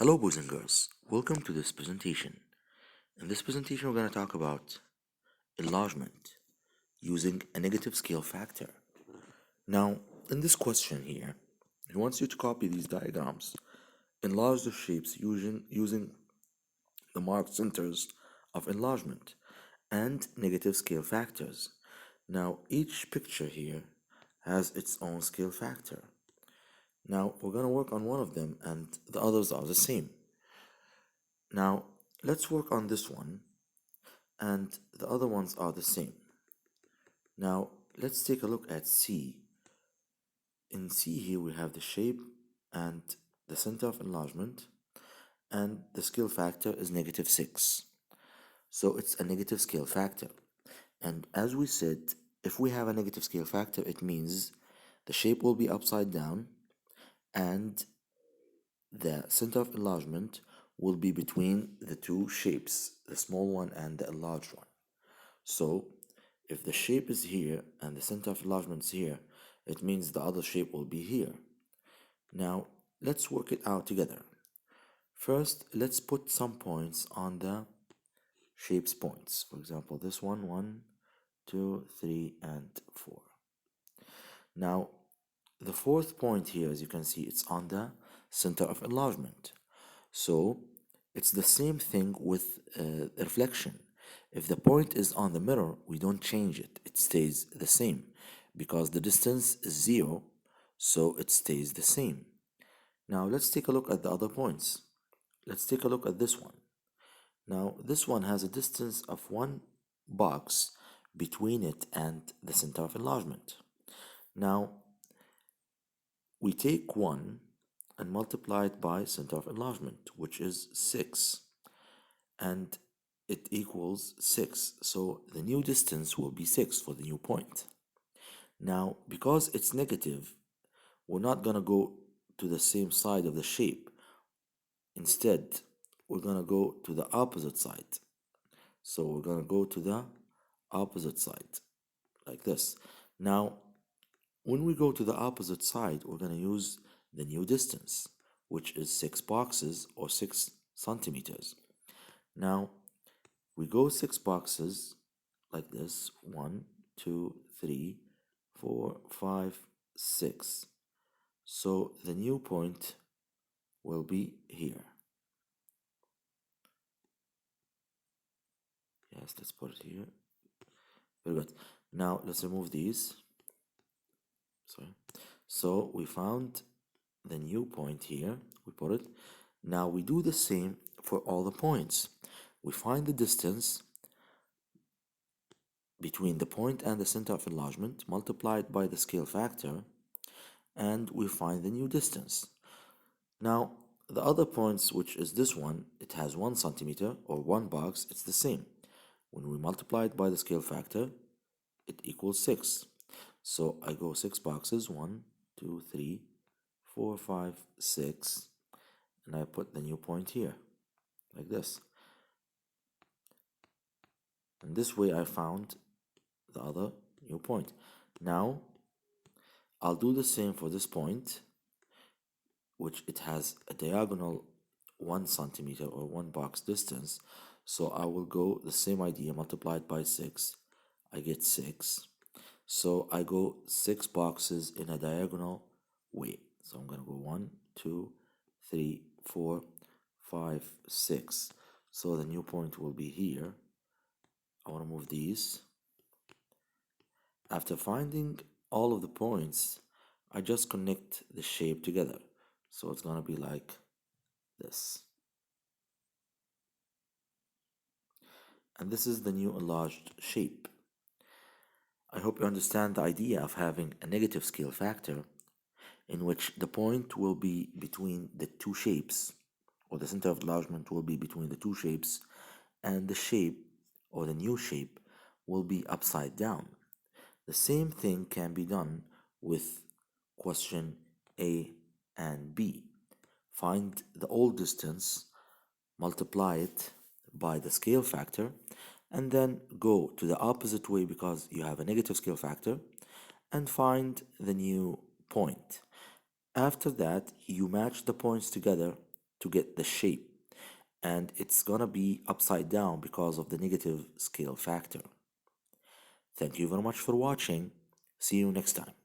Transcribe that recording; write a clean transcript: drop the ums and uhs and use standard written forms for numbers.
Hello, boys and girls. Welcome to this presentation. In this presentation, we're going to talk about enlargement using a negative scale factor. Now, in this question here, he wants you to copy these diagrams, enlarge the shapes using the marked centers of enlargement and negative scale factors. Now, each picture here has its own scale factor. Now, we're going to work on one of them, and the others are the same. Now, let's work on this one, and the other ones are the same. Now, let's take a look at C. In C here, we have the shape and the center of enlargement, and the scale factor is -6. So it's a negative scale factor. And as we said, if we have a negative scale factor, it means the shape will be upside down, and the center of enlargement will be between the two shapes, the small one and the enlarged one. So if the shape is here and the center of enlargement is here, it means the other shape will be here. Now let's work it out together. First, let's put some points on the shape's points. For example, this one, 1, 2, 3, and 4. Now, the fourth point here, as you can see, it's on the center of enlargement. So it's the same thing with reflection. If the point is on the mirror, we don't change it. It stays the same because the distance is 0, so it stays the same. Now let's take a look at the other points. Let's take a look at this one. Now this one has a distance of 1 box between it and the center of enlargement. Now we take 1 and multiply it by center of enlargement, which is 6, and it equals 6. So the new distance will be 6 for the new point. Now, because it's negative, we're not going to go to the same side of the shape. Instead, we're going to go to the opposite side. So we're going to go to the opposite side, like this. Now, when we go to the opposite side, we're going to use the new distance, which is 6 boxes or 6 centimeters. Now, we go 6 boxes like this, 1, 2, 3, 4, 5, 6. So the new point will be here. Yes, let's put it here. Very good. Now let's remove these. Sorry. So we found the new point here. We put it. Now we do the same for all the points. We find the distance between the point and the center of enlargement, multiplied by the scale factor, and we find the new distance. Now, the other points, which is this one, it has 1 centimeter or 1 box, it's the same. When we multiply it by the scale factor, it equals 6. So I go 6 boxes, 1, 2, 3, 4, 5, 6, and I put the new point here, like this. And this way I found the other new point. Now, I'll do the same for this point, which it has a diagonal 1 centimeter or 1 box distance. So I will go the same idea, multiplied by 6, I get 6. So I go 6 boxes in a diagonal way. So I'm going to go 1, 2, 3, 4, 5, 6. So the new point will be here. I want to move these. After finding all of the points, I just connect the shape together. So it's going to be like this. And this is the new enlarged shape. I hope you understand the idea of having a negative scale factor in which the point will be between the two shapes, or the center of enlargement will be between the two shapes, and the shape or the new shape will be upside down. The same thing can be done with question A and B. Find the old distance, multiply it by the scale factor, and then go to the opposite way because you have a negative scale factor, and find the new point. After that, you match the points together to get the shape, and it's gonna be upside down because of the negative scale factor. Thank you very much for watching. See you next time.